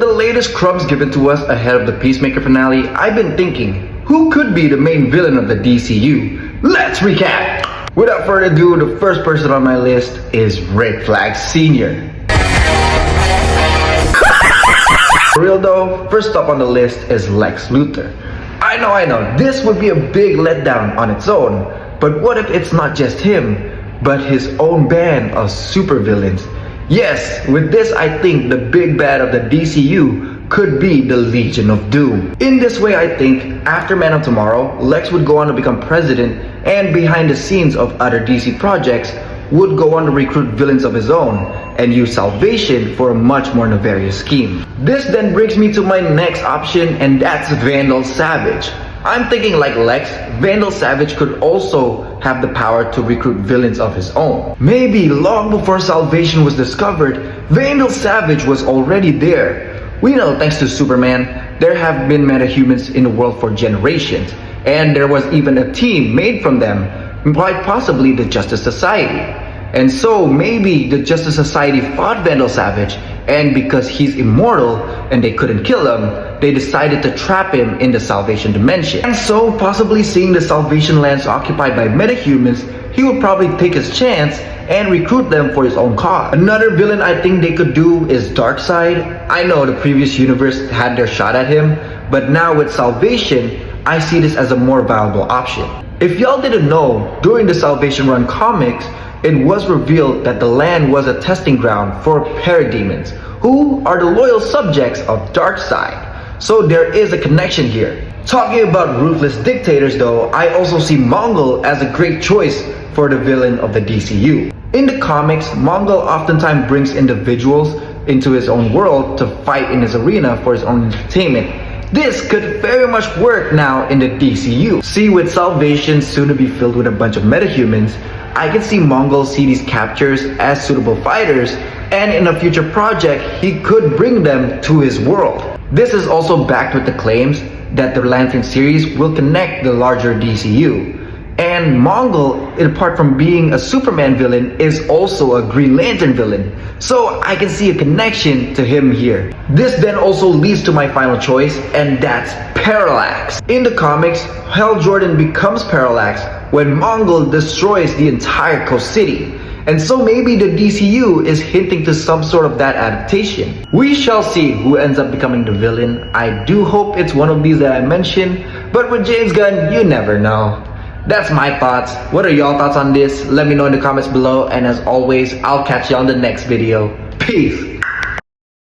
the latest crumbs given to us ahead of the Peacemaker finale, I've been thinking, who could be the main villain of the DCU? Let's recap! Without further ado, the first person on my list is Red Flag Sr. For real though, first up on the list is Lex Luthor. I know, this would be a big letdown on its own, but what if it's not just him, but his own band of supervillains? Yes, with this I think the big bad of the DCU could be the Legion of Doom. In this way I think, after Man of Tomorrow, Lex would go on to become president and behind the scenes of other DC projects would go on to recruit villains of his own and use Salvation for a much more nefarious scheme. This then brings me to my next option, and that's Vandal Savage. I'm thinking like Lex, Vandal Savage could also have the power to recruit villains of his own. Maybe long before Salvation was discovered, Vandal Savage was already there. We know thanks to Superman, there have been metahumans in the world for generations, and there was even a team made from them, quite possibly the Justice Society. And so maybe the Justice Society fought Vandal Savage, and because he's immortal and they couldn't kill him, they decided to trap him in the Salvation dimension. And so possibly seeing the Salvation lands occupied by metahumans, he would probably take his chance and recruit them for his own cause. Another villain I think they could do is Darkseid. I know the previous universe had their shot at him, but now with Salvation, I see this as a more viable option. If y'all didn't know, during the Salvation Run comics, it was revealed that the land was a testing ground for parademons, who are the loyal subjects of Darkseid. So there is a connection here. Talking about ruthless dictators though, I also see Mongol as a great choice for the villain of the DCU. In the comics, Mongol oftentimes brings individuals into his own world to fight in his arena for his own entertainment. This could very much work now in the DCU. See, with Salvation soon to be filled with a bunch of metahumans, I can see Mongol see these captures as suitable fighters, and in a future project, he could bring them to his world. This is also backed with the claims that the Lantern series will connect the larger DCU. And Mongol, apart from being a Superman villain, is also a Green Lantern villain. So I can see a connection to him here. This then also leads to my final choice, and that's Parallax. In the comics, Hal Jordan becomes Parallax when Mongol destroys the entire Coast City. And so maybe the DCU is hinting to some sort of that adaptation. We shall see who ends up becoming the villain. I do hope it's one of these that I mentioned, but with James Gunn, you never know. That's my thoughts. What are y'all thoughts on this? Let me know in the comments below, and as always, I'll catch you on the next video. Peace!